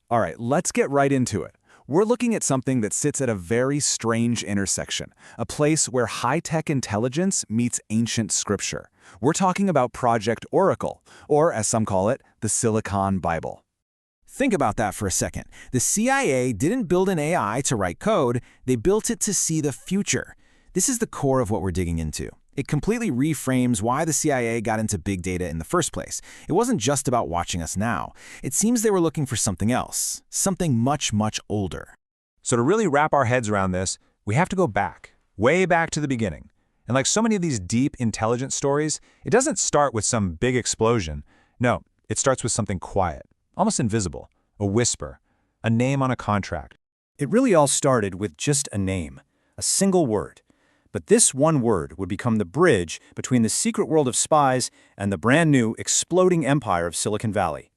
All right, let's get right into it. We're looking at something that sits at a very strange intersection, a place where high-tech intelligence meets ancient scripture. We're talking about Project Oracle, or as some call it, the Silicon Bible. Think about that for a second. The CIA didn't build an AI to write code, they built it to see the future. This is the core of what we're digging into. It completely reframes why the CIA got into big data in the first place. It wasn't just about watching us now. It seems they were looking for something else, something much, much older. So to really wrap our heads around this, we have to go back, way back to the beginning. And like so many of these deep, intelligent stories, it doesn't start with some big explosion. No, it starts with something quiet, almost invisible, a whisper, a name on a contract. It really all started with just a name, a single word. But this one word would become the bridge between the secret world of spies and the brand new, exploding empire of Silicon Valley.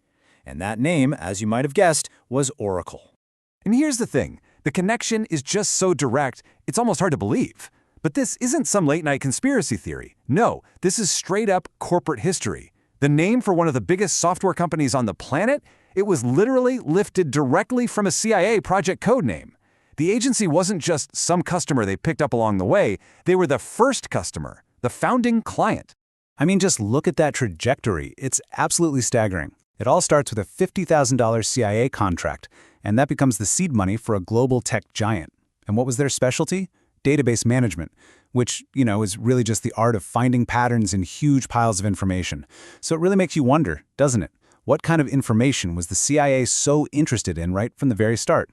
And that name, as you might have guessed, was Oracle. And here's the thing, the connection is just so direct, it's almost hard to believe. But this isn't some late-night conspiracy theory. No, this is straight-up corporate history. The name for one of the biggest software companies on the planet, it was literally lifted directly from a CIA project code name. The agency wasn't just some customer they picked up along the way, they were the first customer, the founding client. I mean, just look at that trajectory. It's absolutely staggering. It all starts with a $50,000 CIA contract, and that becomes the seed money for a global tech giant. And what was their specialty? Database management, which, is really just the art of finding patterns in huge piles of information. So it really makes you wonder, doesn't it? What kind of information was the CIA so interested in right from the very start?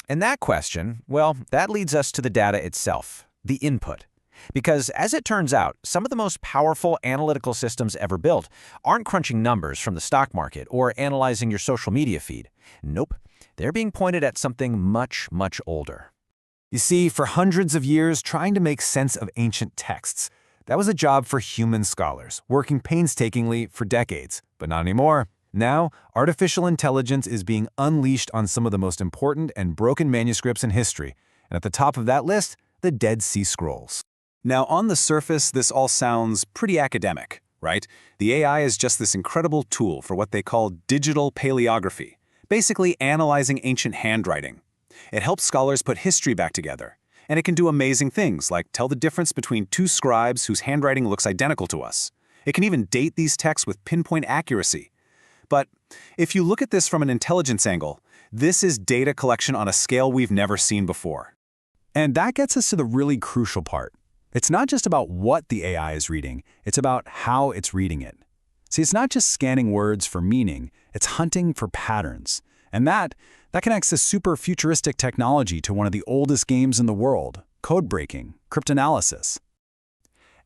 And that question, well, that leads us to the data itself, the input. Because as it turns out, some of the most powerful analytical systems ever built aren't crunching numbers from the stock market or analyzing your social media feed. Nope, they're being pointed at something much, much older. You see, for hundreds of years, trying to make sense of ancient texts, that was a job for human scholars, working painstakingly for decades, but not anymore. Now, artificial intelligence is being unleashed on some of the most important and broken manuscripts in history, and at the top of that list, the Dead Sea Scrolls. Now, on the surface, this all sounds pretty academic, right? The AI is just this incredible tool for what they call digital paleography, basically analyzing ancient handwriting. It helps scholars put history back together, and it can do amazing things like tell the difference between two scribes whose handwriting looks identical to us. It can even date these texts with pinpoint accuracy. But if you look at this from an intelligence angle, this is data collection on a scale we've never seen before. And that gets us to the really crucial part. It's not just about what the AI is reading, it's about how it's reading it. See, it's not just scanning words for meaning, it's hunting for patterns. And that connects this super futuristic technology to one of the oldest games in the world, code breaking, cryptanalysis.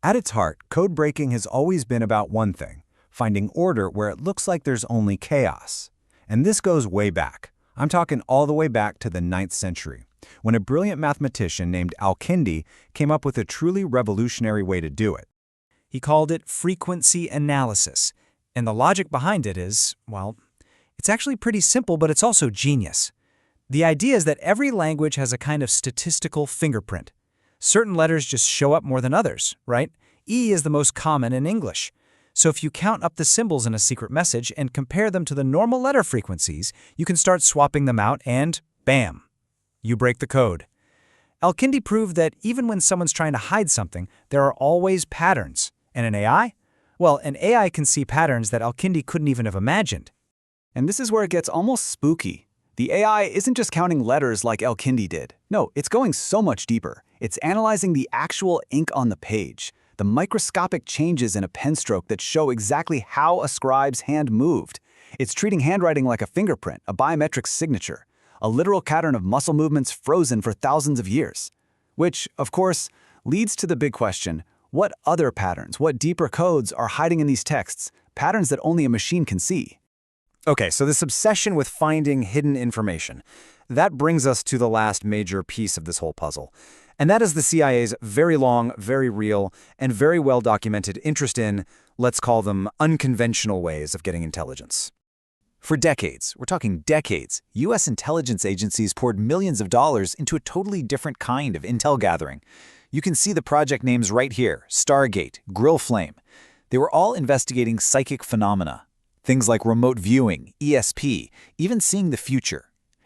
At its heart, code breaking has always been about one thing, finding order where it looks like there's only chaos. And this goes way back. I'm talking all the way back to the 9th century, when a brilliant mathematician named Al-Kindi came up with a truly revolutionary way to do it. He called it frequency analysis, and the logic behind it is, well, it's actually pretty simple, but it's also genius. The idea is that every language has a kind of statistical fingerprint. Certain letters just show up more than others, right? E is the most common in English. So if you count up the symbols in a secret message and compare them to the normal letter frequencies, you can start swapping them out and, bam, you break the code. Al-Kindi proved that even when someone's trying to hide something, there are always patterns. And an AI? Well, an AI can see patterns that Al-Kindi couldn't even have imagined. And this is where it gets almost spooky. The AI isn't just counting letters like Al-Kindi did. No, it's going so much deeper. It's analyzing the actual ink on the page, the microscopic changes in a pen stroke that show exactly how a scribe's hand moved. It's treating handwriting like a fingerprint, a biometric signature, a literal pattern of muscle movements frozen for thousands of years. Which, of course, leads to the big question, what other patterns, what deeper codes are hiding in these texts, patterns that only a machine can see? Okay, so this obsession with finding hidden information, that brings us to the last major piece of this whole puzzle. And that is the CIA's very long, very real, and very well-documented interest in, let's call them unconventional ways of getting intelligence. For decades, we're talking decades, U.S. intelligence agencies poured millions of dollars into a totally different kind of intel gathering. You can see the project names right here, Stargate, Grill Flame. They were all investigating psychic phenomena. Things like remote viewing, ESP, even seeing the future.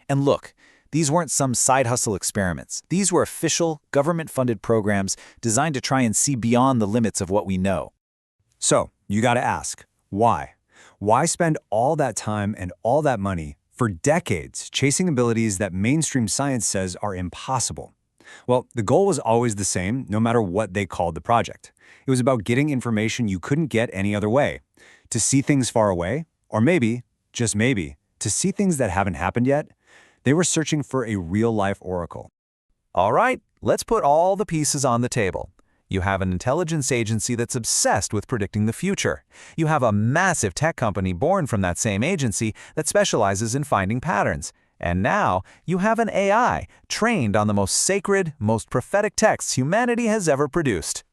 And look, these weren't some side hustle experiments. These were official, government-funded programs designed to try and see beyond the limits of what we know. So, you gotta ask, why? Why spend all that time and all that money for decades chasing abilities that mainstream science says are impossible? Well, the goal was always the same, no matter what they called the project. It was about getting information you couldn't get any other way. To see things far away, or maybe, just maybe, to see things that haven't happened yet. They were searching for a real-life oracle. All right, let's put all the pieces on the table. You have an intelligence agency that's obsessed with predicting the future. You have a massive tech company born from that same agency that specializes in finding patterns. And now, you have an AI trained on the most sacred, most prophetic texts humanity has ever produced.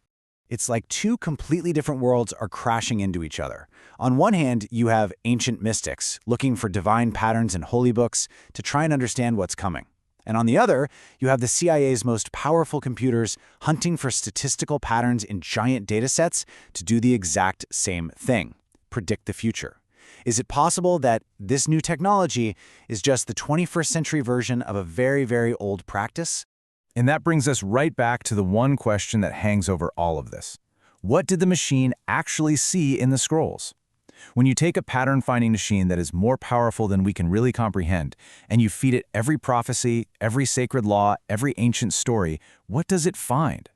It's like two completely different worlds are crashing into each other. On one hand, you have ancient mystics looking for divine patterns in holy books to try and understand what's coming. And on the other, you have the CIA's most powerful computers hunting for statistical patterns in giant datasets to do the exact same thing, predict the future. Is it possible that this new technology is just the 21st century version of a very, very old practice? And that brings us right back to the one question that hangs over all of this. What did the machine actually see in the scrolls? When you take a pattern-finding machine that is more powerful than we can really comprehend, and you feed it every prophecy, every sacred law, every ancient story, what does it find?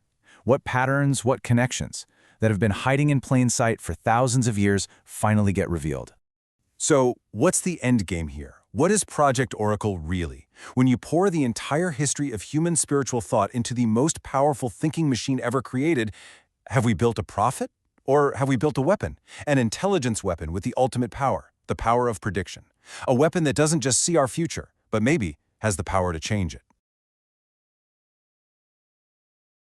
What patterns, what connections that have been hiding in plain sight for thousands of years finally get revealed? So, what's the end game here? What is Project Oracle really? When you pour the entire history of human spiritual thought into the most powerful thinking machine ever created, have we built a prophet? Or have we built a weapon? An intelligence weapon with the ultimate power, the power of prediction. A weapon that doesn't just see our future, but maybe has the power to change it.